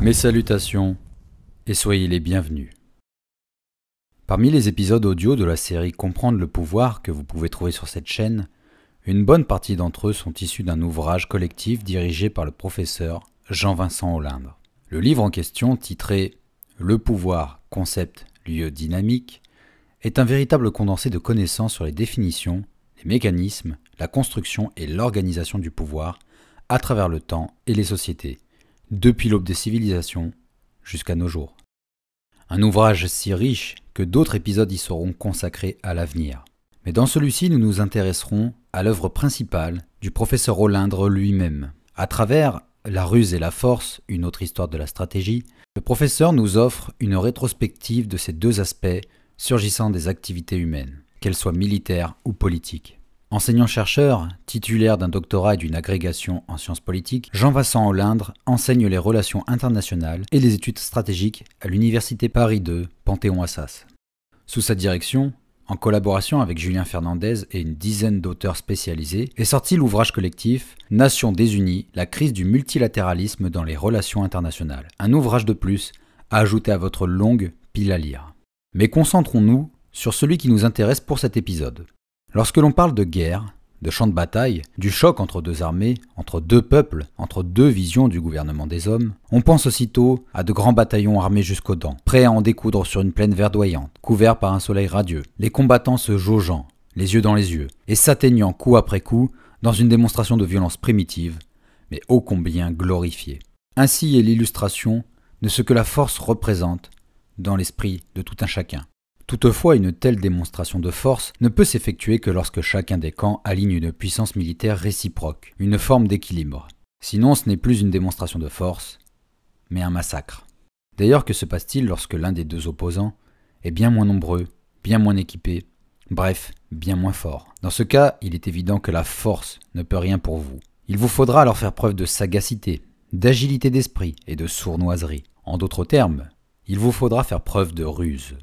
Mes salutations et soyez les bienvenus. Parmi les épisodes audio de la série Comprendre le pouvoir que vous pouvez trouver sur cette chaîne, une bonne partie d'entre eux sont issus d'un ouvrage collectif dirigé par le professeur Jean-Vincent Olindre. Le livre en question, titré « Le pouvoir, concept, lieu dynamique », est un véritable condensé de connaissances sur les définitions, les mécanismes, la construction et l'organisation du pouvoir à travers le temps et les sociétés, depuis l'aube des civilisations jusqu'à nos jours. Un ouvrage si riche que d'autres épisodes y seront consacrés à l'avenir. Mais dans celui-ci, nous nous intéresserons à l'œuvre principale du professeur Olindre lui-même. À travers La ruse et la force, une autre histoire de la stratégie, le professeur nous offre une rétrospective de ces deux aspects surgissant des activités humaines, qu'elles soient militaires ou politiques. Enseignant-chercheur, titulaire d'un doctorat et d'une agrégation en sciences politiques, Jean-Vincent Olindre enseigne les relations internationales et les études stratégiques à l'Université Paris II, Panthéon-Assas. Sous sa direction, en collaboration avec Julien Fernandez et une dizaine d'auteurs spécialisés, est sorti l'ouvrage collectif « Nations désunies, la crise du multilatéralisme dans les relations internationales ». Un ouvrage de plus à ajouter à votre longue pile à lire. Mais concentrons-nous sur celui qui nous intéresse pour cet épisode. Lorsque l'on parle de guerre, de champ de bataille, du choc entre deux armées, entre deux peuples, entre deux visions du gouvernement des hommes, on pense aussitôt à de grands bataillons armés jusqu'aux dents, prêts à en découdre sur une plaine verdoyante, couverts par un soleil radieux, les combattants se jaugeant, les yeux dans les yeux, et s'atteignant coup après coup dans une démonstration de violence primitive, mais ô combien glorifiée. Ainsi est l'illustration de ce que la force représente dans l'esprit de tout un chacun. Toutefois, une telle démonstration de force ne peut s'effectuer que lorsque chacun des camps aligne une puissance militaire réciproque, une forme d'équilibre. Sinon, ce n'est plus une démonstration de force, mais un massacre. D'ailleurs, que se passe-t-il lorsque l'un des deux opposants est bien moins nombreux, bien moins équipé, bref, bien moins fort? Dans ce cas, il est évident que la force ne peut rien pour vous. Il vous faudra alors faire preuve de sagacité, d'agilité d'esprit et de sournoiserie. En d'autres termes, il vous faudra faire preuve de ruse.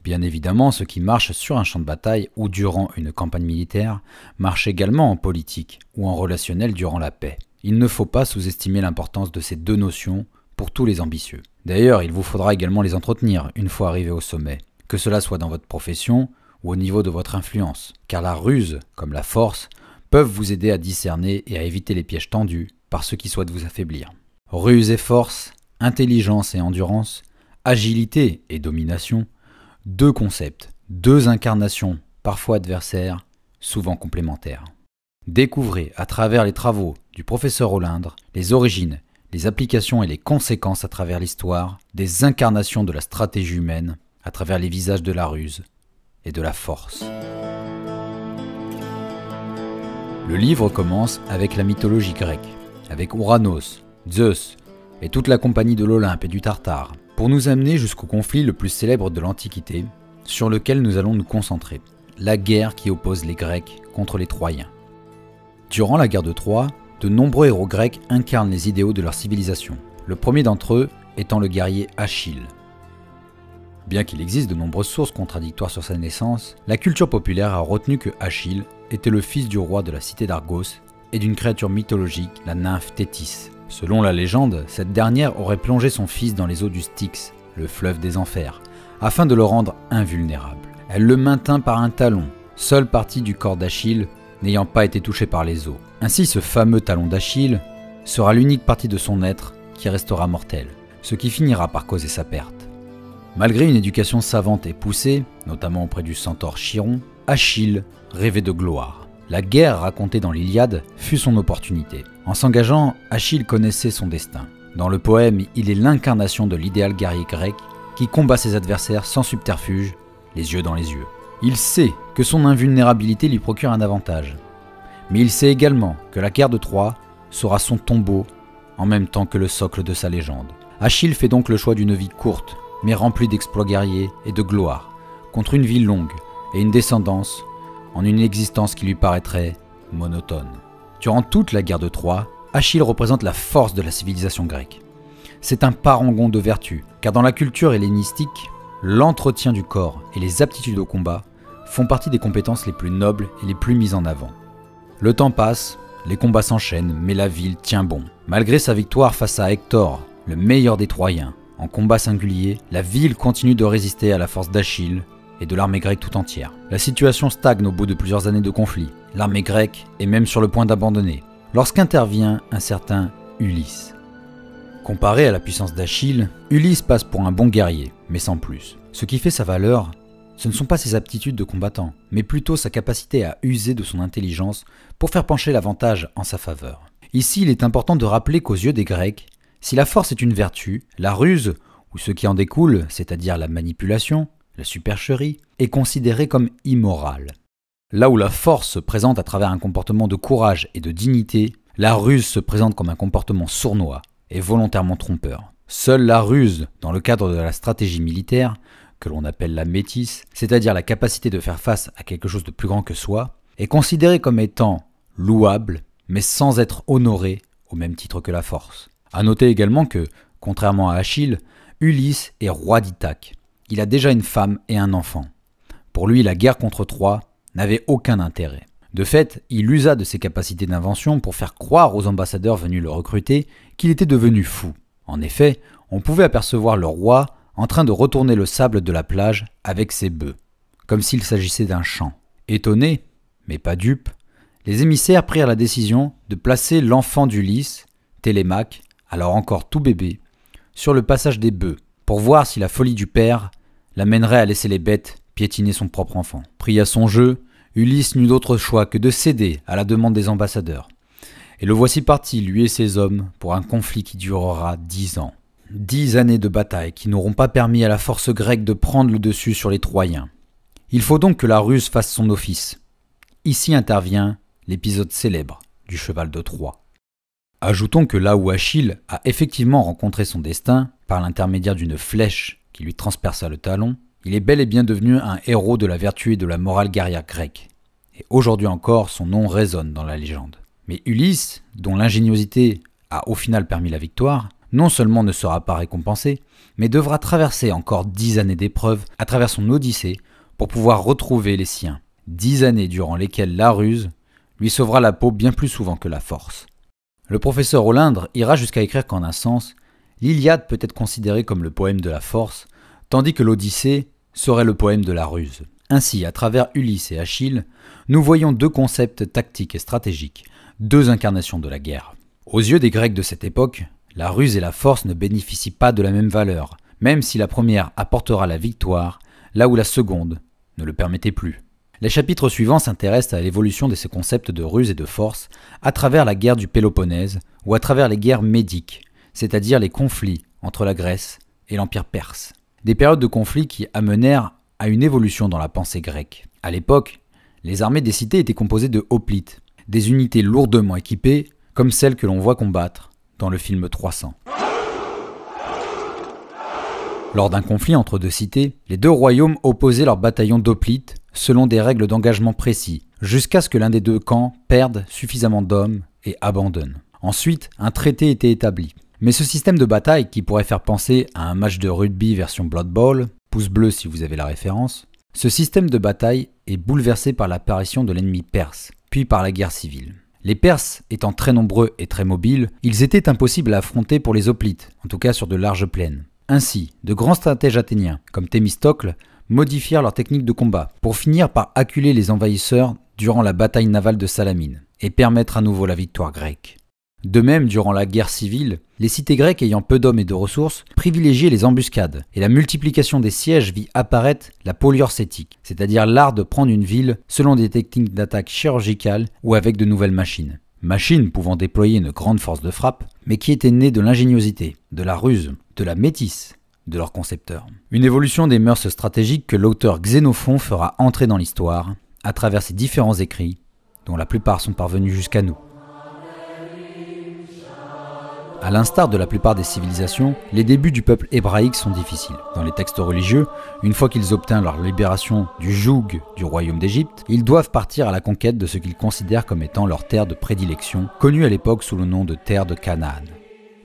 Bien évidemment, ce qui marche sur un champ de bataille ou durant une campagne militaire marche également en politique ou en relationnel durant la paix. Il ne faut pas sous-estimer l'importance de ces deux notions pour tous les ambitieux. D'ailleurs, il vous faudra également les entretenir une fois arrivé au sommet, que cela soit dans votre profession ou au niveau de votre influence, car la ruse, comme la force, peuvent vous aider à discerner et à éviter les pièges tendus par ceux qui souhaitent vous affaiblir. Ruse et force, intelligence et endurance, agilité et domination, deux concepts, deux incarnations, parfois adversaires, souvent complémentaires. Découvrez à travers les travaux du professeur Olindre les origines, les applications et les conséquences à travers l'histoire des incarnations de la stratégie humaine, à travers les visages de la ruse et de la force. Le livre commence avec la mythologie grecque, avec Ouranos, Zeus et toute la compagnie de l'Olympe et du Tartare, pour nous amener jusqu'au conflit le plus célèbre de l'Antiquité, sur lequel nous allons nous concentrer, la guerre qui oppose les Grecs contre les Troyens. Durant la guerre de Troie, de nombreux héros grecs incarnent les idéaux de leur civilisation, le premier d'entre eux étant le guerrier Achille. Bien qu'il existe de nombreuses sources contradictoires sur sa naissance, la culture populaire a retenu que Achille était le fils du roi de la cité d'Argos et d'une créature mythologique, la nymphe Thétis. Selon la légende, cette dernière aurait plongé son fils dans les eaux du Styx, le fleuve des enfers, afin de le rendre invulnérable. Elle le maintint par un talon, seule partie du corps d'Achille n'ayant pas été touchée par les eaux. Ainsi, ce fameux talon d'Achille sera l'unique partie de son être qui restera mortelle, ce qui finira par causer sa perte. Malgré une éducation savante et poussée, notamment auprès du centaure Chiron, Achille rêvait de gloire. La guerre racontée dans l'Iliade fut son opportunité. En s'engageant, Achille connaissait son destin. Dans le poème, il est l'incarnation de l'idéal guerrier grec qui combat ses adversaires sans subterfuge, les yeux dans les yeux. Il sait que son invulnérabilité lui procure un avantage. Mais il sait également que la guerre de Troie sera son tombeau en même temps que le socle de sa légende. Achille fait donc le choix d'une vie courte, mais remplie d'exploits guerriers et de gloire, contre une vie longue et une descendance en une existence qui lui paraîtrait monotone. Durant toute la guerre de Troie, Achille représente la force de la civilisation grecque. C'est un parangon de vertu, car dans la culture hellénistique, l'entretien du corps et les aptitudes au combat font partie des compétences les plus nobles et les plus mises en avant. Le temps passe, les combats s'enchaînent, mais la ville tient bon. Malgré sa victoire face à Hector, le meilleur des Troyens. En combat singulier, la ville continue de résister à la force d'Achille et de l'armée grecque tout entière. La situation stagne au bout de plusieurs années de conflit. L'armée grecque est même sur le point d'abandonner, lorsqu'intervient un certain Ulysse. Comparé à la puissance d'Achille, Ulysse passe pour un bon guerrier, mais sans plus. Ce qui fait sa valeur, ce ne sont pas ses aptitudes de combattant, mais plutôt sa capacité à user de son intelligence pour faire pencher l'avantage en sa faveur. Ici, il est important de rappeler qu'aux yeux des Grecs, si la force est une vertu, la ruse, ou ce qui en découle, c'est-à-dire la manipulation, la supercherie, est considérée comme immorale. Là où la force se présente à travers un comportement de courage et de dignité, la ruse se présente comme un comportement sournois et volontairement trompeur. Seule la ruse, dans le cadre de la stratégie militaire, que l'on appelle la métisse, c'est-à-dire la capacité de faire face à quelque chose de plus grand que soi, est considérée comme étant louable, mais sans être honorée au même titre que la force. A noter également que, contrairement à Achille, Ulysse est roi d'Ithaque. Il a déjà une femme et un enfant. Pour lui, la guerre contre Troie n'avait aucun intérêt. De fait, il usa de ses capacités d'invention pour faire croire aux ambassadeurs venus le recruter qu'il était devenu fou. En effet, on pouvait apercevoir le roi en train de retourner le sable de la plage avec ses bœufs, comme s'il s'agissait d'un champ. Étonnés, mais pas dupes, les émissaires prirent la décision de placer l'enfant d'Ulysse, Télémaque, alors encore tout bébé, sur le passage des bœufs, pour voir si la folie du père l'amènerait à laisser les bêtes piétiner son propre enfant. Pris à son jeu, Ulysse n'eut d'autre choix que de céder à la demande des ambassadeurs. Et le voici parti, lui et ses hommes, pour un conflit qui durera 10 ans. 10 années de bataille qui n'auront pas permis à la force grecque de prendre le dessus sur les Troyens. Il faut donc que la ruse fasse son office. Ici intervient l'épisode célèbre du cheval de Troie. Ajoutons que là où Achille a effectivement rencontré son destin, par l'intermédiaire d'une flèche qui lui transperça le talon, il est bel et bien devenu un héros de la vertu et de la morale guerrière grecque. Et aujourd'hui encore, son nom résonne dans la légende. Mais Ulysse, dont l'ingéniosité a au final permis la victoire, non seulement ne sera pas récompensé, mais devra traverser encore 10 années d'épreuves à travers son odyssée pour pouvoir retrouver les siens. 10 années durant lesquelles la ruse lui sauvera la peau bien plus souvent que la force. Le professeur Olindre ira jusqu'à écrire qu'en un sens, l'Iliade peut être considérée comme le poème de la force, tandis que l'Odyssée serait le poème de la ruse. Ainsi, à travers Ulysse et Achille, nous voyons deux concepts tactiques et stratégiques, deux incarnations de la guerre. Aux yeux des Grecs de cette époque, la ruse et la force ne bénéficient pas de la même valeur, même si la première apportera la victoire, là où la seconde ne le permettait plus. Les chapitres suivants s'intéressent à l'évolution de ces concepts de ruse et de force à travers la guerre du Péloponnèse ou à travers les guerres médiques, c'est-à-dire les conflits entre la Grèce et l'Empire perse. Des périodes de conflits qui amenèrent à une évolution dans la pensée grecque. À l'époque, les armées des cités étaient composées de hoplites, des unités lourdement équipées comme celles que l'on voit combattre dans le film 300. Lors d'un conflit entre deux cités, les deux royaumes opposaient leurs bataillons d'hoplites selon des règles d'engagement précis, jusqu'à ce que l'un des deux camps perde suffisamment d'hommes et abandonne. Ensuite, un traité était établi. Mais ce système de bataille, qui pourrait faire penser à un match de rugby version Blood Bowl, pouce bleu si vous avez la référence, ce système de bataille est bouleversé par l'apparition de l'ennemi perse, puis par la guerre civile. Les Perses étant très nombreux et très mobiles, ils étaient impossibles à affronter pour les hoplites, en tout cas sur de larges plaines. Ainsi, de grands stratèges athéniens, comme Thémistocle, modifièrent leur technique de combat, pour finir par acculer les envahisseurs durant la bataille navale de Salamine, et permettre à nouveau la victoire grecque. De même, durant la guerre civile, les cités grecques ayant peu d'hommes et de ressources privilégiaient les embuscades, et la multiplication des sièges vit apparaître la poliorcétique, c'est-à-dire l'art de prendre une ville selon des techniques d'attaque chirurgicales ou avec de nouvelles machines. Machines pouvant déployer une grande force de frappe, mais qui étaient nées de l'ingéniosité, de la ruse, de la métisse de leurs concepteurs. Une évolution des mœurs stratégiques que l'auteur Xénophon fera entrer dans l'histoire à travers ses différents écrits, dont la plupart sont parvenus jusqu'à nous. À l'instar de la plupart des civilisations, les débuts du peuple hébraïque sont difficiles. Dans les textes religieux, une fois qu'ils obtiennent leur libération du joug du royaume d'Égypte, ils doivent partir à la conquête de ce qu'ils considèrent comme étant leur terre de prédilection, connue à l'époque sous le nom de terre de Canaan.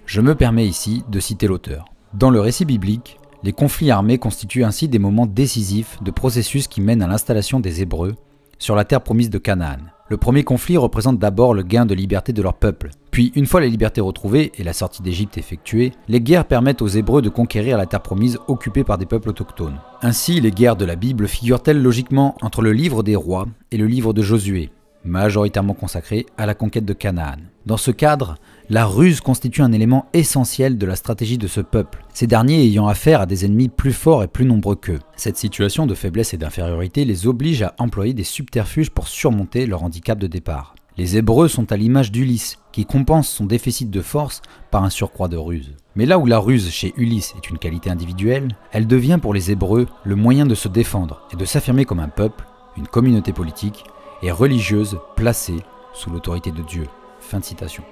Je me permets ici de citer l'auteur. Dans le récit biblique, les conflits armés constituent ainsi des moments décisifs de processus qui mènent à l'installation des Hébreux sur la terre promise de Canaan. Le premier conflit représente d'abord le gain de liberté de leur peuple. Puis, une fois la liberté retrouvée et la sortie d'Égypte effectuée, les guerres permettent aux Hébreux de conquérir la terre promise occupée par des peuples autochtones. Ainsi, les guerres de la Bible figurent-elles logiquement entre le livre des rois et le livre de Josué, majoritairement consacré à la conquête de Canaan. Dans ce cadre, la ruse constitue un élément essentiel de la stratégie de ce peuple, ces derniers ayant affaire à des ennemis plus forts et plus nombreux qu'eux. Cette situation de faiblesse et d'infériorité les oblige à employer des subterfuges pour surmonter leur handicap de départ. Les Hébreux sont à l'image d'Ulysse, qui compense son déficit de force par un surcroît de ruse. Mais là où la ruse chez Ulysse est une qualité individuelle, elle devient pour les Hébreux le moyen de se défendre et de s'affirmer comme un peuple, une communauté politique et religieuse placée sous l'autorité de Dieu. Fin de citation.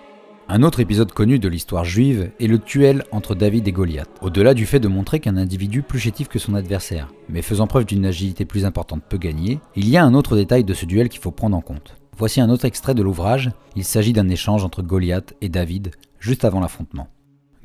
Un autre épisode connu de l'histoire juive est le duel entre David et Goliath. Au-delà du fait de montrer qu'un individu plus chétif que son adversaire, mais faisant preuve d'une agilité plus importante peut gagner, il y a un autre détail de ce duel qu'il faut prendre en compte. Voici un autre extrait de l'ouvrage, il s'agit d'un échange entre Goliath et David, juste avant l'affrontement.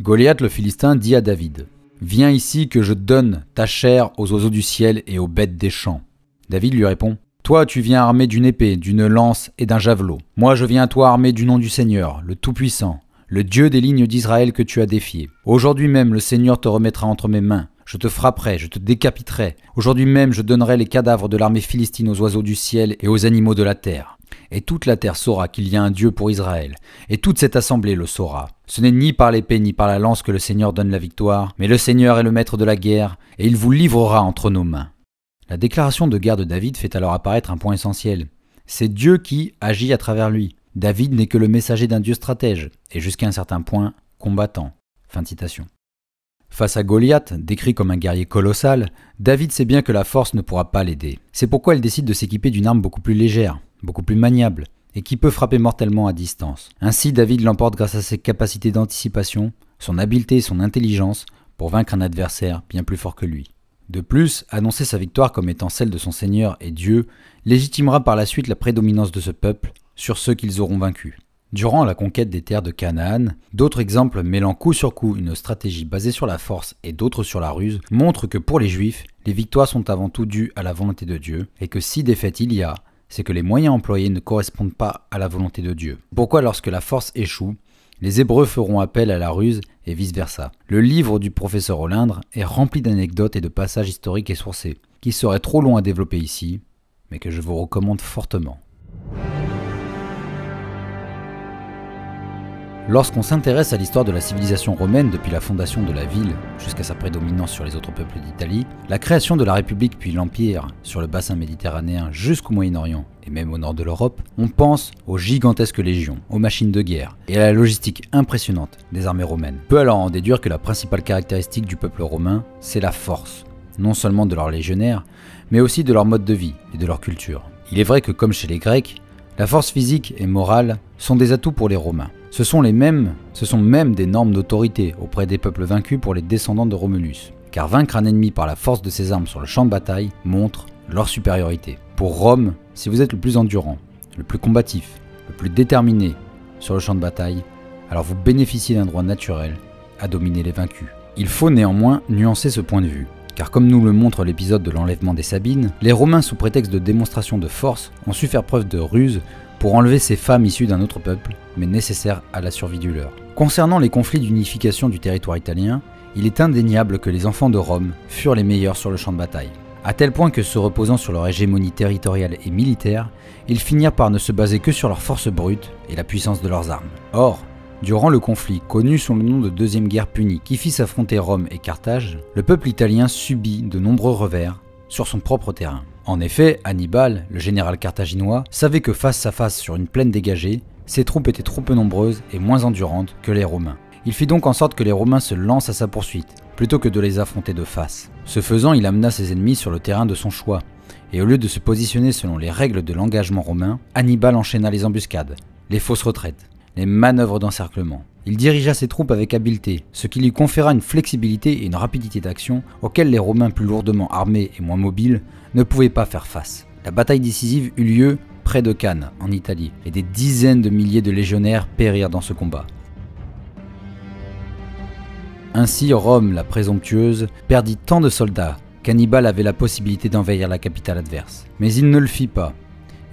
Goliath le Philistin dit à David : « Viens ici que je donne ta chair aux oiseaux du ciel et aux bêtes des champs. » David lui répond : « Toi, tu viens armé d'une épée, d'une lance et d'un javelot. Moi, je viens à toi armé du nom du Seigneur, le Tout-Puissant, le Dieu des lignes d'Israël que tu as défié. Aujourd'hui même, le Seigneur te remettra entre mes mains. Je te frapperai, je te décapiterai. Aujourd'hui même, je donnerai les cadavres de l'armée philistine aux oiseaux du ciel et aux animaux de la terre. Et toute la terre saura qu'il y a un Dieu pour Israël. Et toute cette assemblée le saura. Ce n'est ni par l'épée ni par la lance que le Seigneur donne la victoire, mais le Seigneur est le maître de la guerre, et il vous livrera entre nos mains. » La déclaration de guerre de David fait alors apparaître un point essentiel. C'est Dieu qui agit à travers lui. David n'est que le messager d'un Dieu stratège, et jusqu'à un certain point, combattant. Fin de citation. Face à Goliath, décrit comme un guerrier colossal, David sait bien que la force ne pourra pas l'aider. C'est pourquoi il décide de s'équiper d'une arme beaucoup plus légère, beaucoup plus maniable, et qui peut frapper mortellement à distance. Ainsi, David l'emporte grâce à ses capacités d'anticipation, son habileté et son intelligence pour vaincre un adversaire bien plus fort que lui. De plus, annoncer sa victoire comme étant celle de son Seigneur et Dieu légitimera par la suite la prédominance de ce peuple sur ceux qu'ils auront vaincus. Durant la conquête des terres de Canaan, d'autres exemples mêlant coup sur coup une stratégie basée sur la force et d'autres sur la ruse montrent que pour les Juifs, les victoires sont avant tout dues à la volonté de Dieu et que si défaite il y a, c'est que les moyens employés ne correspondent pas à la volonté de Dieu. Pourquoi lorsque la force échoue, les Hébreux feront appel à la ruse et vice-versa. Le livre du professeur Olindre est rempli d'anecdotes et de passages historiques et sourcés, qui seraient trop longs à développer ici, mais que je vous recommande fortement. Lorsqu'on s'intéresse à l'histoire de la civilisation romaine depuis la fondation de la ville jusqu'à sa prédominance sur les autres peuples d'Italie, la création de la République puis l'Empire sur le bassin méditerranéen jusqu'au Moyen-Orient et même au nord de l'Europe, on pense aux gigantesques légions, aux machines de guerre et à la logistique impressionnante des armées romaines. On peut alors en déduire que la principale caractéristique du peuple romain, c'est la force, non seulement de leurs légionnaires, mais aussi de leur mode de vie et de leur culture. Il est vrai que comme chez les Grecs, la force physique et morale sont des atouts pour les Romains. Ce sont même des normes d'autorité auprès des peuples vaincus pour les descendants de Romulus. Car vaincre un ennemi par la force de ses armes sur le champ de bataille montre leur supériorité. Pour Rome, si vous êtes le plus endurant, le plus combatif, le plus déterminé sur le champ de bataille, alors vous bénéficiez d'un droit naturel à dominer les vaincus. Il faut néanmoins nuancer ce point de vue. Car comme nous le montre l'épisode de l'enlèvement des Sabines, les Romains sous prétexte de démonstration de force ont su faire preuve de ruse pour enlever ces femmes issues d'un autre peuple, mais nécessaires à la survie du leur. Concernant les conflits d'unification du territoire italien, il est indéniable que les enfants de Rome furent les meilleurs sur le champ de bataille, à tel point que se reposant sur leur hégémonie territoriale et militaire, ils finirent par ne se baser que sur leur force brute et la puissance de leurs armes. Or, durant le conflit connu sous le nom de Deuxième Guerre Punique qui fit s'affronter Rome et Carthage, le peuple italien subit de nombreux revers sur son propre terrain. En effet, Hannibal, le général carthaginois, savait que face à face sur une plaine dégagée, ses troupes étaient trop peu nombreuses et moins endurantes que les Romains. Il fit donc en sorte que les Romains se lancent à sa poursuite, plutôt que de les affronter de face. Ce faisant, il amena ses ennemis sur le terrain de son choix, et au lieu de se positionner selon les règles de l'engagement romain, Hannibal enchaîna les embuscades, les fausses retraites, les manœuvres d'encerclement. Il dirigea ses troupes avec habileté, ce qui lui conféra une flexibilité et une rapidité d'action auxquelles les Romains plus lourdement armés et moins mobiles ne pouvaient pas faire face. La bataille décisive eut lieu près de Cannes, en Italie, et des dizaines de milliers de légionnaires périrent dans ce combat. Ainsi, Rome, la présomptueuse, perdit tant de soldats qu'Hannibal avait la possibilité d'envahir la capitale adverse. Mais il ne le fit pas.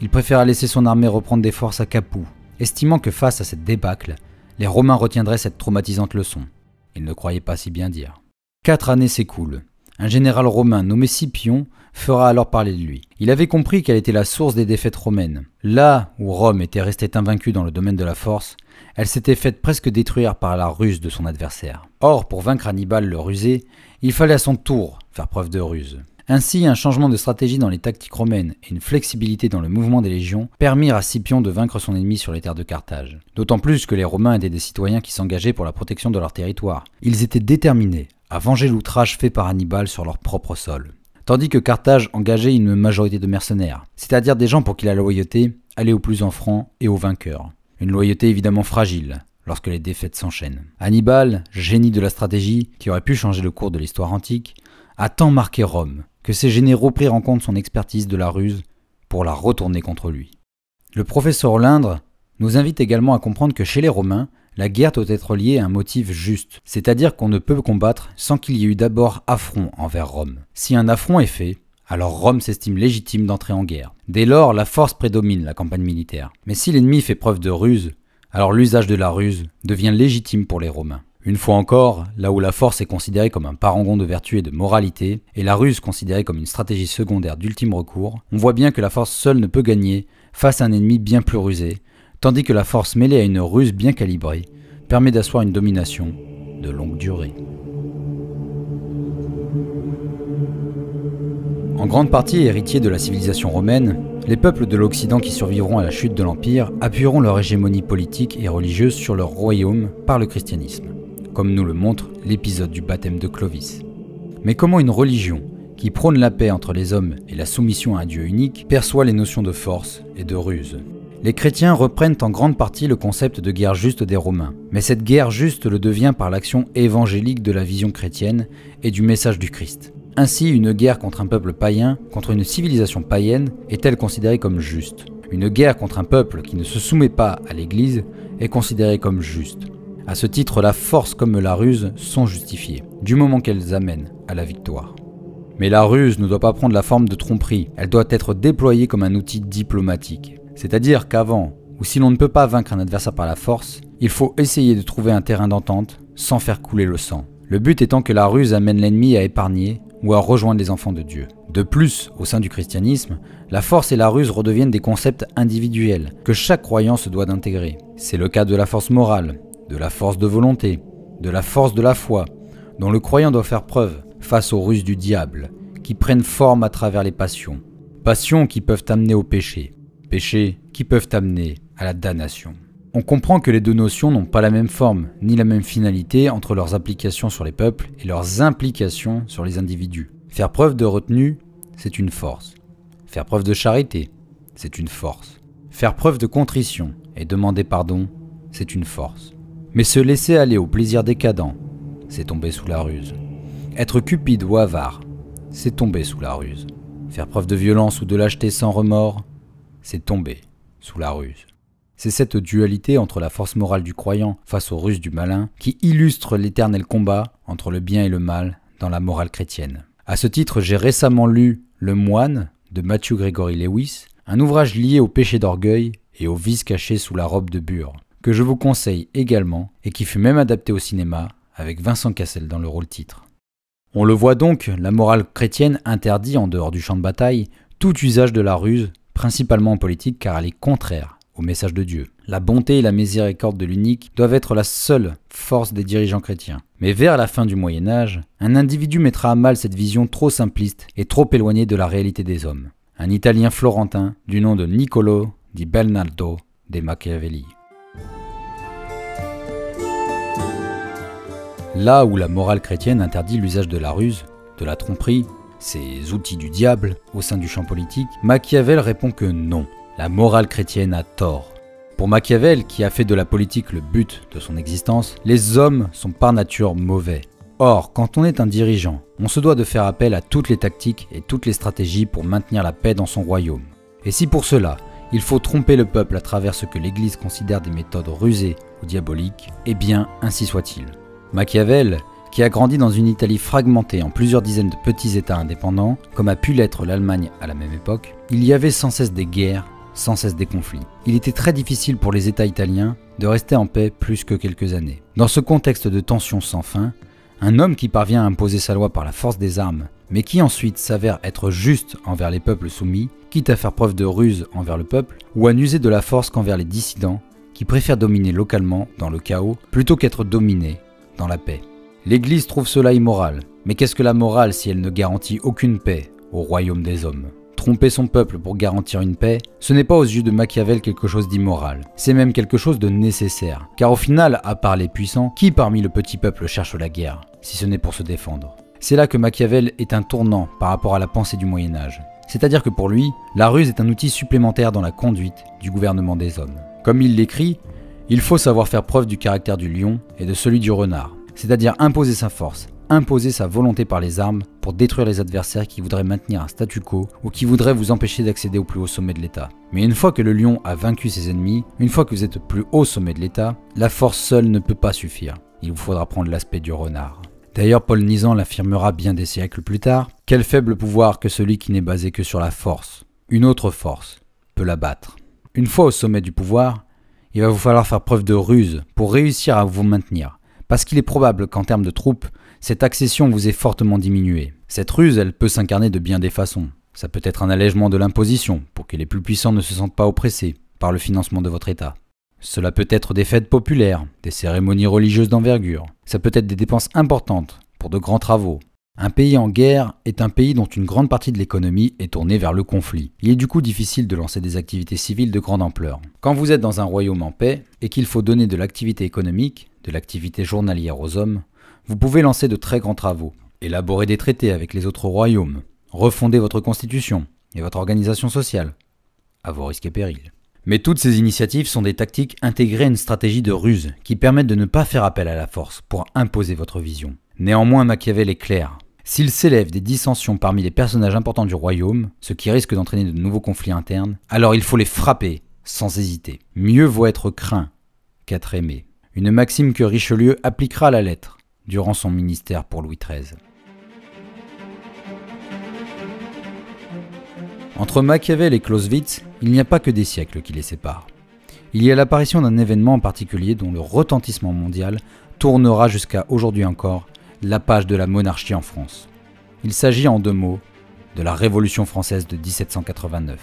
il préféra laisser son armée reprendre des forces à Capoue, estimant que face à cette débâcle, les Romains retiendraient cette traumatisante leçon. Il ne croyait pas si bien dire. 4 années s'écoulent. Un général romain nommé Scipion fera alors parler de lui. Il avait compris quelle était la source des défaites romaines. Là où Rome était restée invaincue dans le domaine de la force, elle s'était faite presque détruire par la ruse de son adversaire. Or, pour vaincre Hannibal le rusé, il fallait à son tour faire preuve de ruse. Ainsi, un changement de stratégie dans les tactiques romaines et une flexibilité dans le mouvement des légions permirent à Scipion de vaincre son ennemi sur les terres de Carthage. D'autant plus que les Romains étaient des citoyens qui s'engageaient pour la protection de leur territoire. Ils étaient déterminés à venger l'outrage fait par Hannibal sur leur propre sol. Tandis que Carthage engageait une majorité de mercenaires, c'est-à-dire des gens pour qui la loyauté allait au plus offrant et au vainqueur. Une loyauté évidemment fragile lorsque les défaites s'enchaînent. Hannibal, génie de la stratégie qui aurait pu changer le cours de l'histoire antique, a tant marqué Rome que ses généraux prirent en compte son expertise de la ruse pour la retourner contre lui. Le professeur Lindre nous invite également à comprendre que chez les Romains, la guerre doit être liée à un motif juste, c'est-à-dire qu'on ne peut combattre sans qu'il y ait eu d'abord affront envers Rome. Si un affront est fait, alors Rome s'estime légitime d'entrer en guerre. Dès lors, la force prédomine la campagne militaire. Mais si l'ennemi fait preuve de ruse, alors l'usage de la ruse devient légitime pour les Romains. Une fois encore, là où la force est considérée comme un parangon de vertu et de moralité, et la ruse considérée comme une stratégie secondaire d'ultime recours, on voit bien que la force seule ne peut gagner face à un ennemi bien plus rusé, tandis que la force mêlée à une ruse bien calibrée permet d'asseoir une domination de longue durée. En grande partie héritiers de la civilisation romaine, les peuples de l'Occident qui survivront à la chute de l'Empire appuieront leur hégémonie politique et religieuse sur leur royaume par le christianisme, comme nous le montre l'épisode du baptême de Clovis. Mais comment une religion qui prône la paix entre les hommes et la soumission à un Dieu unique perçoit les notions de force et de ruse ? Les chrétiens reprennent en grande partie le concept de guerre juste des Romains, mais cette guerre juste le devient par l'action évangélique de la vision chrétienne et du message du Christ. Ainsi, une guerre contre un peuple païen, contre une civilisation païenne, est-elle considérée comme juste. Une guerre contre un peuple qui ne se soumet pas à l'Église est considérée comme juste. À ce titre, la force comme la ruse sont justifiées, du moment qu'elles amènent à la victoire. Mais la ruse ne doit pas prendre la forme de tromperie, elle doit être déployée comme un outil diplomatique. C'est-à-dire qu'avant, ou si l'on ne peut pas vaincre un adversaire par la force, il faut essayer de trouver un terrain d'entente sans faire couler le sang. Le but étant que la ruse amène l'ennemi à épargner ou à rejoindre les enfants de Dieu. De plus, au sein du christianisme, la force et la ruse redeviennent des concepts individuels que chaque croyant se doit d'intégrer. C'est le cas de la force morale, de la force de volonté, de la force de la foi, dont le croyant doit faire preuve face aux ruses du diable, qui prennent forme à travers les passions. Passions qui peuvent amener au péché, péchés qui peuvent amener à la damnation. On comprend que les deux notions n'ont pas la même forme, ni la même finalité entre leurs applications sur les peuples et leurs implications sur les individus. Faire preuve de retenue, c'est une force. Faire preuve de charité, c'est une force. Faire preuve de contrition et demander pardon, c'est une force. Mais se laisser aller au plaisir décadent, c'est tomber sous la ruse. Être cupide ou avare, c'est tomber sous la ruse. Faire preuve de violence ou de lâcheté sans remords, c'est tomber sous la ruse. C'est cette dualité entre la force morale du croyant face aux ruses du malin qui illustre l'éternel combat entre le bien et le mal dans la morale chrétienne. À ce titre, j'ai récemment lu Le Moine de Matthew Gregory Lewis, un ouvrage lié au péché d'orgueil et au vice caché sous la robe de bure, que je vous conseille également et qui fut même adapté au cinéma avec Vincent Cassel dans le rôle titre. On le voit donc, la morale chrétienne interdit en dehors du champ de bataille tout usage de la ruse, principalement en politique car elle est contraire au message de Dieu. La bonté et la miséricorde de l'unique doivent être la seule force des dirigeants chrétiens. Mais vers la fin du Moyen-Âge, un individu mettra à mal cette vision trop simpliste et trop éloignée de la réalité des hommes. Un Italien florentin du nom de Niccolò di Bernardo de Machiavelli. Là où la morale chrétienne interdit l'usage de la ruse, de la tromperie, ces outils du diable au sein du champ politique, Machiavel répond que non. La morale chrétienne a tort. Pour Machiavel, qui a fait de la politique le but de son existence, les hommes sont par nature mauvais. Or, quand on est un dirigeant, on se doit de faire appel à toutes les tactiques et toutes les stratégies pour maintenir la paix dans son royaume. Et si pour cela, il faut tromper le peuple à travers ce que l'Église considère des méthodes rusées ou diaboliques, eh bien, ainsi soit-il. Machiavel, qui a grandi dans une Italie fragmentée en plusieurs dizaines de petits États indépendants, comme a pu l'être l'Allemagne à la même époque, il y avait sans cesse des guerres sans cesse des conflits. Il était très difficile pour les États italiens de rester en paix plus que quelques années. Dans ce contexte de tensions sans fin, un homme qui parvient à imposer sa loi par la force des armes, mais qui ensuite s'avère être juste envers les peuples soumis, quitte à faire preuve de ruse envers le peuple, ou à n'user de la force qu'envers les dissidents, qui préfèrent dominer localement dans le chaos, plutôt qu'être dominés dans la paix. L'Église trouve cela immoral, mais qu'est-ce que la morale si elle ne garantit aucune paix au royaume des hommes ? Tromper son peuple pour garantir une paix, ce n'est pas aux yeux de Machiavel quelque chose d'immoral, c'est même quelque chose de nécessaire. Car au final, à part les puissants, qui parmi le petit peuple cherche la guerre, si ce n'est pour se défendre ? C'est là que Machiavel est un tournant par rapport à la pensée du Moyen-Âge. C'est-à-dire que pour lui, la ruse est un outil supplémentaire dans la conduite du gouvernement des hommes. Comme il l'écrit, il faut savoir faire preuve du caractère du lion et de celui du renard, c'est-à-dire imposer sa force, imposer sa volonté par les armes pour détruire les adversaires qui voudraient maintenir un statu quo ou qui voudraient vous empêcher d'accéder au plus haut sommet de l'État. Mais une fois que le lion a vaincu ses ennemis, une fois que vous êtes au plus haut sommet de l'État, la force seule ne peut pas suffire. Il vous faudra prendre l'aspect du renard. D'ailleurs, Paul Nizan l'affirmera bien des siècles plus tard, quel faible pouvoir que celui qui n'est basé que sur la force. Une autre force peut l'abattre. Une fois au sommet du pouvoir, il va vous falloir faire preuve de ruse pour réussir à vous maintenir. Parce qu'il est probable qu'en termes de troupes, cette accession vous est fortement diminuée. Cette ruse, elle peut s'incarner de bien des façons. Ça peut être un allègement de l'imposition, pour que les plus puissants ne se sentent pas oppressés par le financement de votre État. Cela peut être des fêtes populaires, des cérémonies religieuses d'envergure. Ça peut être des dépenses importantes pour de grands travaux. Un pays en guerre est un pays dont une grande partie de l'économie est tournée vers le conflit. Il est du coup difficile de lancer des activités civiles de grande ampleur. Quand vous êtes dans un royaume en paix et qu'il faut donner de l'activité économique, de l'activité journalière aux hommes, vous pouvez lancer de très grands travaux, élaborer des traités avec les autres royaumes, refonder votre constitution et votre organisation sociale, à vos risques et périls. Mais toutes ces initiatives sont des tactiques intégrées à une stratégie de ruse qui permettent de ne pas faire appel à la force pour imposer votre vision. Néanmoins, Machiavel est clair. S'il s'élève des dissensions parmi les personnages importants du royaume, ce qui risque d'entraîner de nouveaux conflits internes, alors il faut les frapper sans hésiter. Mieux vaut être craint qu'être aimé. Une maxime que Richelieu appliquera à la lettre durant son ministère pour Louis XIII. Entre Machiavel et Clausewitz, il n'y a pas que des siècles qui les séparent. Il y a l'apparition d'un événement en particulier dont le retentissement mondial tournera jusqu'à aujourd'hui encore la page de la monarchie en France. Il s'agit en deux mots de la Révolution française de 1789.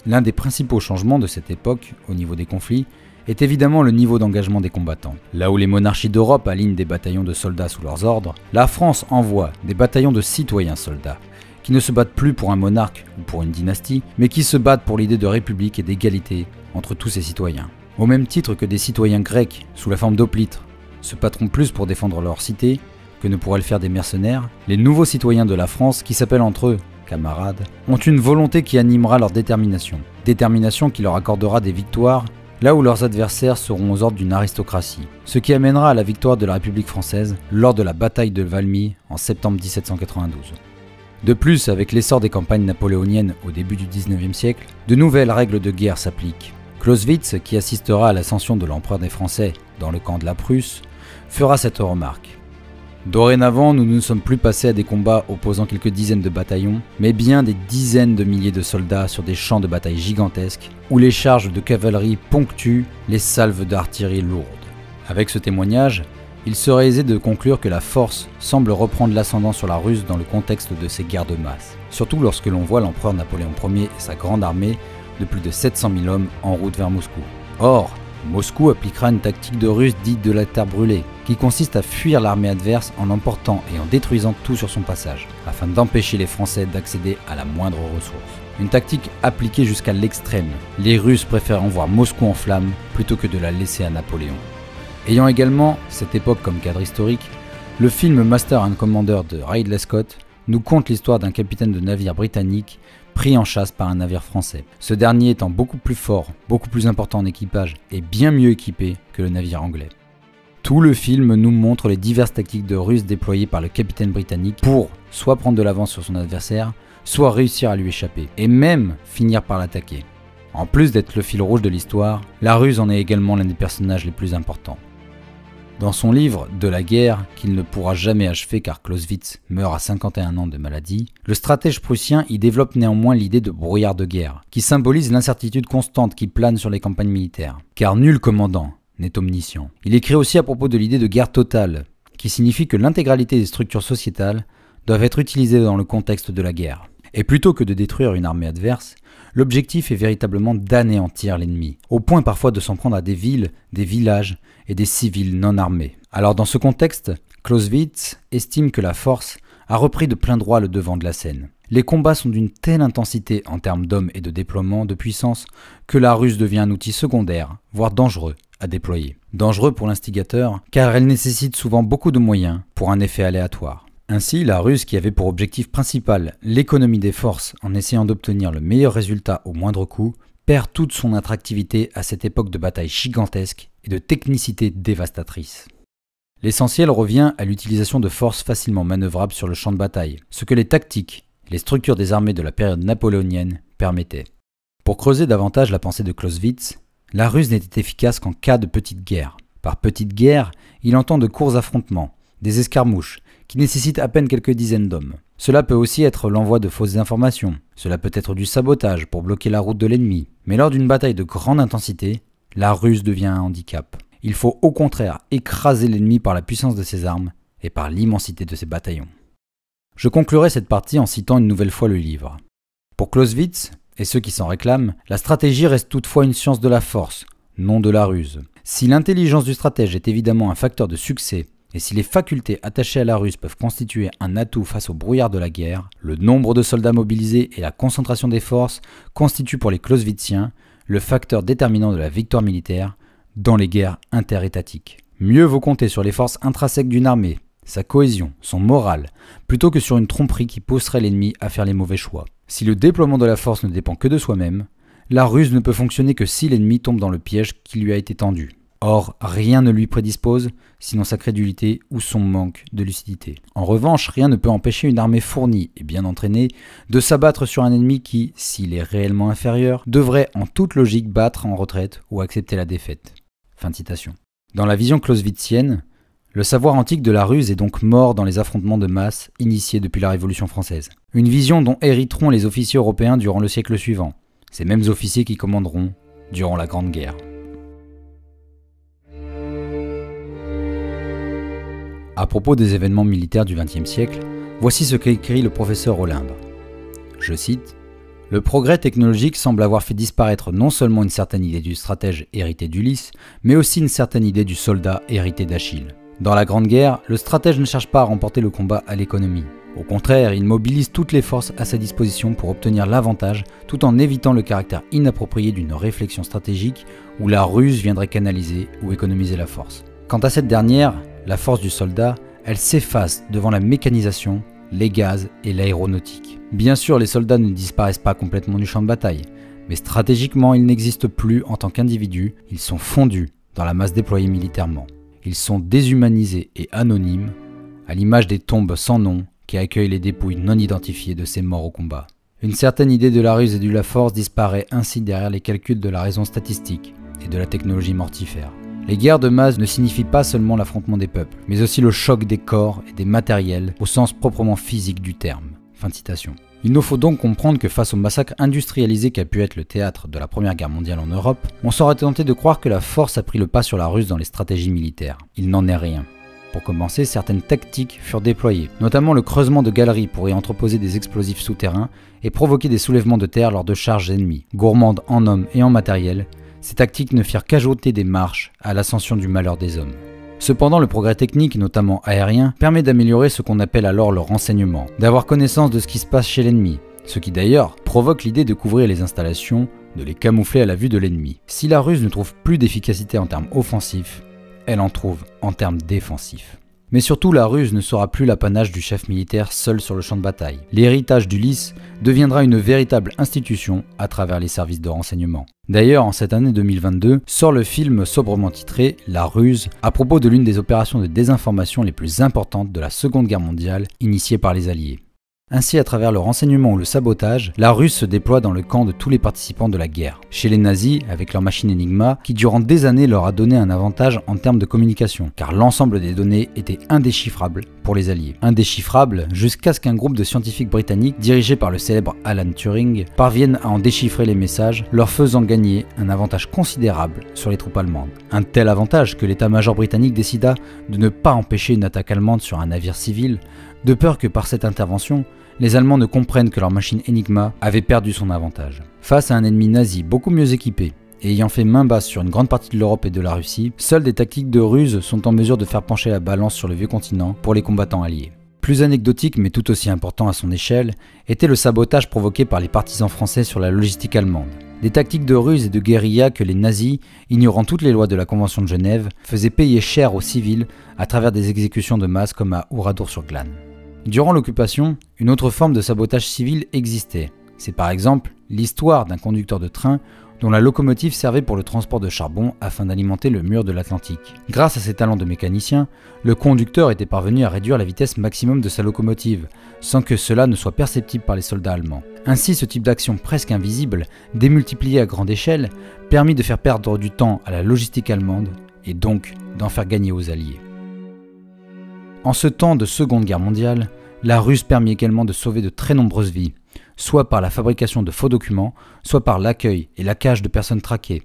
L'un des principaux changements de cette époque au niveau des conflits est évidemment le niveau d'engagement des combattants. Là où les monarchies d'Europe alignent des bataillons de soldats sous leurs ordres, la France envoie des bataillons de citoyens soldats, qui ne se battent plus pour un monarque ou pour une dynastie, mais qui se battent pour l'idée de république et d'égalité entre tous ces citoyens. Au même titre que des citoyens grecs, sous la forme d'hoplites, se battront plus pour défendre leur cité que ne pourraient le faire des mercenaires, les nouveaux citoyens de la France, qui s'appellent entre eux camarades, ont une volonté qui animera leur détermination. Détermination qui leur accordera des victoires là où leurs adversaires seront aux ordres d'une aristocratie, ce qui amènera à la victoire de la République française lors de la bataille de Valmy en septembre 1792. De plus, avec l'essor des campagnes napoléoniennes au début du XIXe siècle, de nouvelles règles de guerre s'appliquent. Clausewitz, qui assistera à l'ascension de l'empereur des Français dans le camp de la Prusse, fera cette remarque. Dorénavant, nous ne sommes plus passés à des combats opposant quelques dizaines de bataillons, mais bien des dizaines de milliers de soldats sur des champs de bataille gigantesques, où les charges de cavalerie ponctuent les salves d'artillerie lourde. Avec ce témoignage, il serait aisé de conclure que la force semble reprendre l'ascendant sur la ruse dans le contexte de ces guerres de masse, surtout lorsque l'on voit l'empereur Napoléon Ier et sa grande armée de plus de 700 000 hommes en route vers Moscou. Or, Moscou appliquera une tactique de ruse dite de la terre brûlée, qui consiste à fuir l'armée adverse en emportant et en détruisant tout sur son passage, afin d'empêcher les Français d'accéder à la moindre ressource. Une tactique appliquée jusqu'à l'extrême, les Russes préférant voir Moscou en flammes plutôt que de la laisser à Napoléon. Ayant également, cette époque comme cadre historique, le film Master and Commander de Ridley Scott nous conte l'histoire d'un capitaine de navire britannique pris en chasse par un navire français. Ce dernier étant beaucoup plus fort, beaucoup plus important en équipage et bien mieux équipé que le navire anglais. Tout le film nous montre les diverses tactiques de ruse déployées par le capitaine britannique pour soit prendre de l'avance sur son adversaire, soit réussir à lui échapper, et même finir par l'attaquer. En plus d'être le fil rouge de l'histoire, la ruse en est également l'un des personnages les plus importants. Dans son livre « De la guerre » qu'il ne pourra jamais achever car Clausewitz meurt à 51 ans de maladie, le stratège prussien y développe néanmoins l'idée de brouillard de guerre, qui symbolise l'incertitude constante qui plane sur les campagnes militaires. Car nul commandant n'est omniscient. Il écrit aussi à propos de l'idée de guerre totale, qui signifie que l'intégralité des structures sociétales doivent être utilisées dans le contexte de la guerre. Et plutôt que de détruire une armée adverse, l'objectif est véritablement d'anéantir l'ennemi, au point parfois de s'en prendre à des villes, des villages et des civils non armés. Alors dans ce contexte, Clausewitz estime que la force a repris de plein droit le devant de la scène. Les combats sont d'une telle intensité en termes d'hommes et de déploiement de puissance que la ruse devient un outil secondaire, voire dangereux, à déployer. Dangereux pour l'instigateur, car elle nécessite souvent beaucoup de moyens pour un effet aléatoire. Ainsi, la ruse, qui avait pour objectif principal l'économie des forces en essayant d'obtenir le meilleur résultat au moindre coût, perd toute son attractivité à cette époque de bataille gigantesque et de technicité dévastatrice. L'essentiel revient à l'utilisation de forces facilement manœuvrables sur le champ de bataille, ce que les tactiques et les structures des armées de la période napoléonienne permettaient. Pour creuser davantage la pensée de Clausewitz, la ruse n'était efficace qu'en cas de petite guerre. Par petite guerre, il entend de courts affrontements, des escarmouches, qui nécessitent à peine quelques dizaines d'hommes. Cela peut aussi être l'envoi de fausses informations, cela peut être du sabotage pour bloquer la route de l'ennemi, mais lors d'une bataille de grande intensité, la ruse devient un handicap. Il faut au contraire écraser l'ennemi par la puissance de ses armes et par l'immensité de ses bataillons. Je conclurai cette partie en citant une nouvelle fois le livre. Pour Clausewitz, et ceux qui s'en réclament, la stratégie reste toutefois une science de la force, non de la ruse. Si l'intelligence du stratège est évidemment un facteur de succès, et si les facultés attachées à la ruse peuvent constituer un atout face au brouillard de la guerre, le nombre de soldats mobilisés et la concentration des forces constituent pour les Clausewitziens le facteur déterminant de la victoire militaire dans les guerres interétatiques. Mieux vaut compter sur les forces intrinsèques d'une armée, sa cohésion, son moral, plutôt que sur une tromperie qui pousserait l'ennemi à faire les mauvais choix. Si le déploiement de la force ne dépend que de soi-même, la ruse ne peut fonctionner que si l'ennemi tombe dans le piège qui lui a été tendu. Or, rien ne lui prédispose, sinon sa crédulité ou son manque de lucidité. En revanche, rien ne peut empêcher une armée fournie et bien entraînée de s'abattre sur un ennemi qui, s'il est réellement inférieur, devrait en toute logique battre en retraite ou accepter la défaite. Fin de citation. Dans la vision clausewitzienne, le savoir antique de la ruse est donc mort dans les affrontements de masse initiés depuis la Révolution française. Une vision dont hériteront les officiers européens durant le siècle suivant, ces mêmes officiers qui commanderont durant la Grande Guerre. À propos des événements militaires du XXe siècle, voici ce qu'écrit le professeur Olymbre. Je cite : « Le progrès technologique semble avoir fait disparaître non seulement une certaine idée du stratège hérité d'Ulysse, mais aussi une certaine idée du soldat hérité d'Achille. Dans la Grande Guerre, le stratège ne cherche pas à remporter le combat à l'économie. Au contraire, il mobilise toutes les forces à sa disposition pour obtenir l'avantage tout en évitant le caractère inapproprié d'une réflexion stratégique où la ruse viendrait canaliser ou économiser la force. Quant à cette dernière, la force du soldat, elle s'efface devant la mécanisation, les gaz et l'aéronautique. Bien sûr, les soldats ne disparaissent pas complètement du champ de bataille, mais stratégiquement, ils n'existent plus en tant qu'individus, ils sont fondus dans la masse déployée militairement. Ils sont déshumanisés et anonymes, à l'image des tombes sans nom qui accueillent les dépouilles non identifiées de ces morts au combat. Une certaine idée de la ruse et de la force disparaît ainsi derrière les calculs de la raison statistique et de la technologie mortifère. Les guerres de masse ne signifient pas seulement l'affrontement des peuples, mais aussi le choc des corps et des matériels au sens proprement physique du terme. Fin de citation. Il nous faut donc comprendre que face au massacre industrialisé qu'a pu être le théâtre de la Première Guerre mondiale en Europe, on serait tenté de croire que la force a pris le pas sur la ruse dans les stratégies militaires. Il n'en est rien. Pour commencer, certaines tactiques furent déployées, notamment le creusement de galeries pour y entreposer des explosifs souterrains et provoquer des soulèvements de terre lors de charges ennemies. Gourmandes en hommes et en matériel, ces tactiques ne firent qu'ajouter des marches à l'ascension du malheur des hommes. Cependant, le progrès technique, notamment aérien, permet d'améliorer ce qu'on appelle alors le renseignement, d'avoir connaissance de ce qui se passe chez l'ennemi, ce qui d'ailleurs provoque l'idée de couvrir les installations, de les camoufler à la vue de l'ennemi. Si la ruse ne trouve plus d'efficacité en termes offensifs, elle en trouve en termes défensifs. Mais surtout, la ruse ne sera plus l'apanage du chef militaire seul sur le champ de bataille. L'héritage d'Ulysse deviendra une véritable institution à travers les services de renseignement. D'ailleurs, en cette année 2022, sort le film sobrement titré « La ruse » à propos de l'une des opérations de désinformation les plus importantes de la Seconde Guerre mondiale initiée par les Alliés. Ainsi, à travers le renseignement ou le sabotage, la Russe se déploie dans le camp de tous les participants de la guerre. Chez les nazis, avec leur machine Enigma, qui durant des années leur a donné un avantage en termes de communication, car l'ensemble des données était indéchiffrable pour les Alliés. Indéchiffrable jusqu'à ce qu'un groupe de scientifiques britanniques, dirigé par le célèbre Alan Turing, parviennent à en déchiffrer les messages, leur faisant gagner un avantage considérable sur les troupes allemandes. Un tel avantage que l'état-major britannique décida de ne pas empêcher une attaque allemande sur un navire civil, de peur que par cette intervention, les Allemands ne comprennent que leur machine Enigma avait perdu son avantage. Face à un ennemi nazi beaucoup mieux équipé et ayant fait main basse sur une grande partie de l'Europe et de la Russie, seules des tactiques de ruse sont en mesure de faire pencher la balance sur le vieux continent pour les combattants alliés. Plus anecdotique mais tout aussi important à son échelle, était le sabotage provoqué par les partisans français sur la logistique allemande. Des tactiques de ruse et de guérilla que les nazis, ignorant toutes les lois de la Convention de Genève, faisaient payer cher aux civils à travers des exécutions de masse comme à Oradour-sur-Glane. Durant l'occupation, une autre forme de sabotage civil existait. C'est par exemple l'histoire d'un conducteur de train dont la locomotive servait pour le transport de charbon afin d'alimenter le mur de l'Atlantique. Grâce à ses talents de mécanicien, le conducteur était parvenu à réduire la vitesse maximum de sa locomotive, sans que cela ne soit perceptible par les soldats allemands. Ainsi, ce type d'action presque invisible, démultipliée à grande échelle, permit de faire perdre du temps à la logistique allemande et donc d'en faire gagner aux Alliés. En ce temps de Seconde Guerre mondiale, la ruse permit également de sauver de très nombreuses vies, soit par la fabrication de faux documents, soit par l'accueil et l'accage de personnes traquées,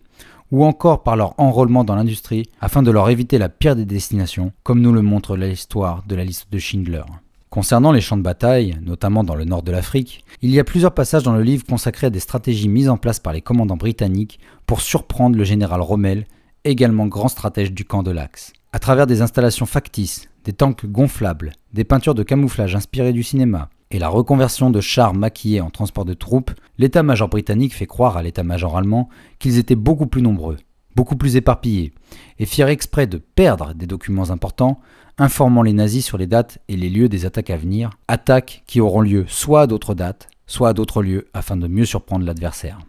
ou encore par leur enrôlement dans l'industrie afin de leur éviter la pire des destinations, comme nous le montre l'histoire de la liste de Schindler. Concernant les champs de bataille, notamment dans le nord de l'Afrique, il y a plusieurs passages dans le livre consacrés à des stratégies mises en place par les commandants britanniques pour surprendre le général Rommel, également grand stratège du camp de l'Axe. À travers des installations factices, des tanks gonflables, des peintures de camouflage inspirées du cinéma et la reconversion de chars maquillés en transport de troupes, l'état-major britannique fait croire à l'état-major allemand qu'ils étaient beaucoup plus nombreux, beaucoup plus éparpillés, et firent exprès de perdre des documents importants, informant les nazis sur les dates et les lieux des attaques à venir, attaques qui auront lieu soit à d'autres dates, soit à d'autres lieux afin de mieux surprendre l'adversaire.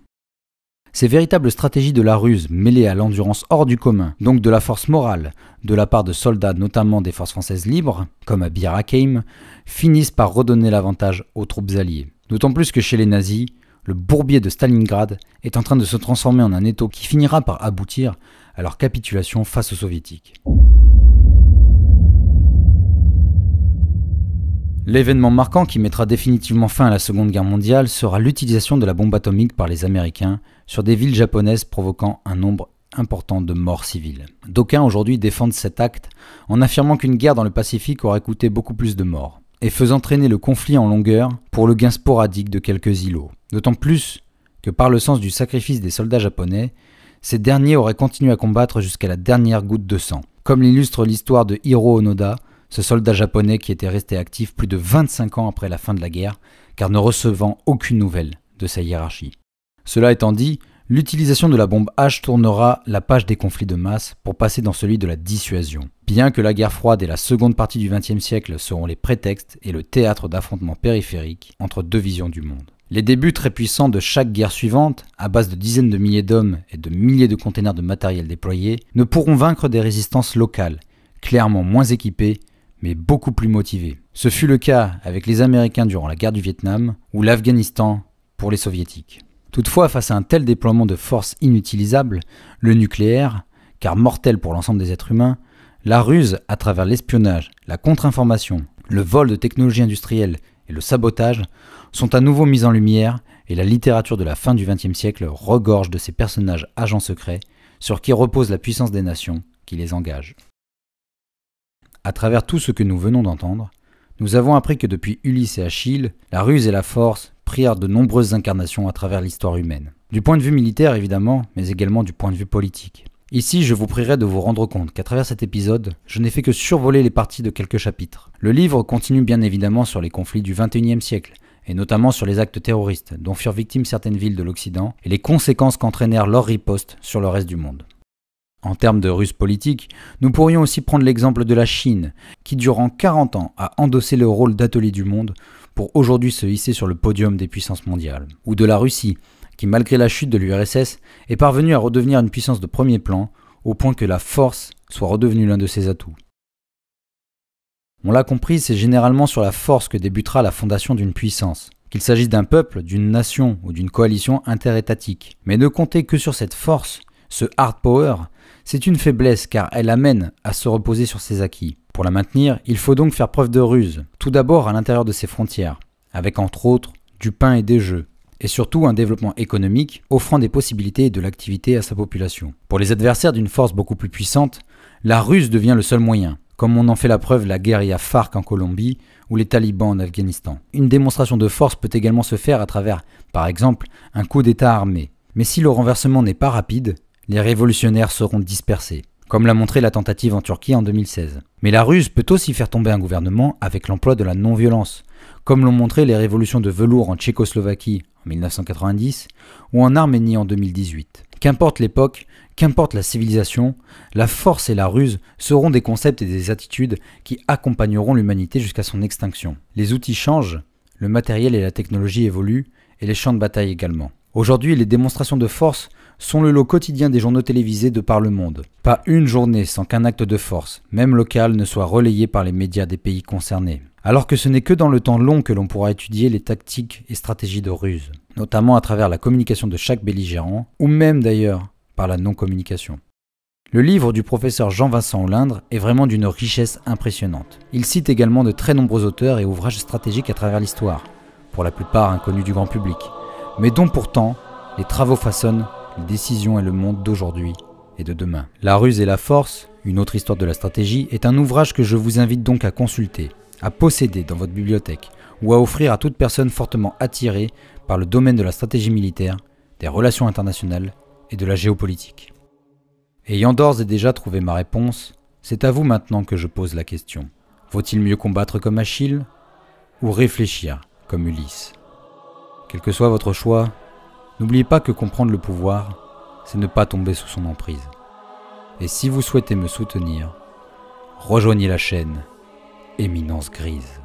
Ces véritables stratégies de la ruse mêlées à l'endurance hors du commun, donc de la force morale, de la part de soldats notamment des forces françaises libres, comme à Bir Hakeim, finissent par redonner l'avantage aux troupes alliées. D'autant plus que chez les nazis, le bourbier de Stalingrad est en train de se transformer en un étau qui finira par aboutir à leur capitulation face aux soviétiques. L'événement marquant qui mettra définitivement fin à la Seconde Guerre mondiale sera l'utilisation de la bombe atomique par les Américains sur des villes japonaises provoquant un nombre important de morts civiles. D'aucuns aujourd'hui défendent cet acte en affirmant qu'une guerre dans le Pacifique aurait coûté beaucoup plus de morts, et faisant traîner le conflit en longueur pour le gain sporadique de quelques îlots. D'autant plus que par le sens du sacrifice des soldats japonais, ces derniers auraient continué à combattre jusqu'à la dernière goutte de sang, comme l'illustre l'histoire de Hiro Onoda, ce soldat japonais qui était resté actif plus de 25 ans après la fin de la guerre, car ne recevant aucune nouvelle de sa hiérarchie. Cela étant dit, l'utilisation de la bombe H tournera la page des conflits de masse pour passer dans celui de la dissuasion. Bien que la guerre froide et la seconde partie du XXe siècle seront les prétextes et le théâtre d'affrontements périphériques entre deux visions du monde. Les débuts très puissants de chaque guerre suivante, à base de dizaines de milliers d'hommes et de milliers de containers de matériel déployés, ne pourront vaincre des résistances locales, clairement moins équipées, mais beaucoup plus motivés. Ce fut le cas avec les Américains durant la guerre du Vietnam ou l'Afghanistan pour les Soviétiques. Toutefois, face à un tel déploiement de forces inutilisables, le nucléaire, car mortel pour l'ensemble des êtres humains, la ruse à travers l'espionnage, la contre-information, le vol de technologies industrielles et le sabotage sont à nouveau mis en lumière et la littérature de la fin du XXe siècle regorge de ces personnages agents secrets sur qui repose la puissance des nations qui les engagent. À travers tout ce que nous venons d'entendre, nous avons appris que depuis Ulysse et Achille, la ruse et la force prirent de nombreuses incarnations à travers l'histoire humaine. Du point de vue militaire évidemment, mais également du point de vue politique. Ici, je vous prierai de vous rendre compte qu'à travers cet épisode, je n'ai fait que survoler les parties de quelques chapitres. Le livre continue bien évidemment sur les conflits du XXIe siècle, et notamment sur les actes terroristes dont furent victimes certaines villes de l'Occident et les conséquences qu'entraînèrent leurs ripostes sur le reste du monde. En termes de ruse politique, nous pourrions aussi prendre l'exemple de la Chine, qui durant 40 ans a endossé le rôle d'atelier du monde pour aujourd'hui se hisser sur le podium des puissances mondiales. Ou de la Russie, qui malgré la chute de l'URSS est parvenue à redevenir une puissance de premier plan, au point que la force soit redevenue l'un de ses atouts. On l'a compris, c'est généralement sur la force que débutera la fondation d'une puissance, qu'il s'agisse d'un peuple, d'une nation ou d'une coalition interétatique. Mais ne compter que sur cette force, ce hard power, c'est une faiblesse car elle amène à se reposer sur ses acquis. Pour la maintenir, il faut donc faire preuve de ruse, tout d'abord à l'intérieur de ses frontières, avec entre autres du pain et des jeux, et surtout un développement économique offrant des possibilités et de l'activité à sa population. Pour les adversaires d'une force beaucoup plus puissante, la ruse devient le seul moyen, comme on en fait la preuve la guérilla FARC en Colombie ou les talibans en Afghanistan. Une démonstration de force peut également se faire à travers, par exemple, un coup d'État armé. Mais si le renversement n'est pas rapide, les révolutionnaires seront dispersés, comme l'a montré la tentative en Turquie en 2016. Mais la ruse peut aussi faire tomber un gouvernement avec l'emploi de la non-violence, comme l'ont montré les révolutions de velours en Tchécoslovaquie en 1990 ou en Arménie en 2018. Qu'importe l'époque, qu'importe la civilisation, la force et la ruse seront des concepts et des attitudes qui accompagneront l'humanité jusqu'à son extinction. Les outils changent, le matériel et la technologie évoluent, et les champs de bataille également. Aujourd'hui, les démonstrations de force sont le lot quotidien des journaux télévisés de par le monde. Pas une journée sans qu'un acte de force, même local, ne soit relayé par les médias des pays concernés. Alors que ce n'est que dans le temps long que l'on pourra étudier les tactiques et stratégies de ruse, notamment à travers la communication de chaque belligérant, ou même d'ailleurs par la non-communication. Le livre du professeur Jean-Vincent Olindre est vraiment d'une richesse impressionnante. Il cite également de très nombreux auteurs et ouvrages stratégiques à travers l'histoire, pour la plupart inconnus du grand public, mais dont pourtant les travaux façonnent les décisions et le monde d'aujourd'hui et de demain. La ruse et la force, une autre histoire de la stratégie, est un ouvrage que je vous invite donc à consulter, à posséder dans votre bibliothèque ou à offrir à toute personne fortement attirée par le domaine de la stratégie militaire, des relations internationales et de la géopolitique. Ayant d'ores et déjà trouvé ma réponse, c'est à vous maintenant que je pose la question. Vaut-il mieux combattre comme Achille ou réfléchir comme Ulysse? Quel que soit votre choix, n'oubliez pas que comprendre le pouvoir, c'est ne pas tomber sous son emprise. Et si vous souhaitez me soutenir, rejoignez la chaîne Éminence Grise.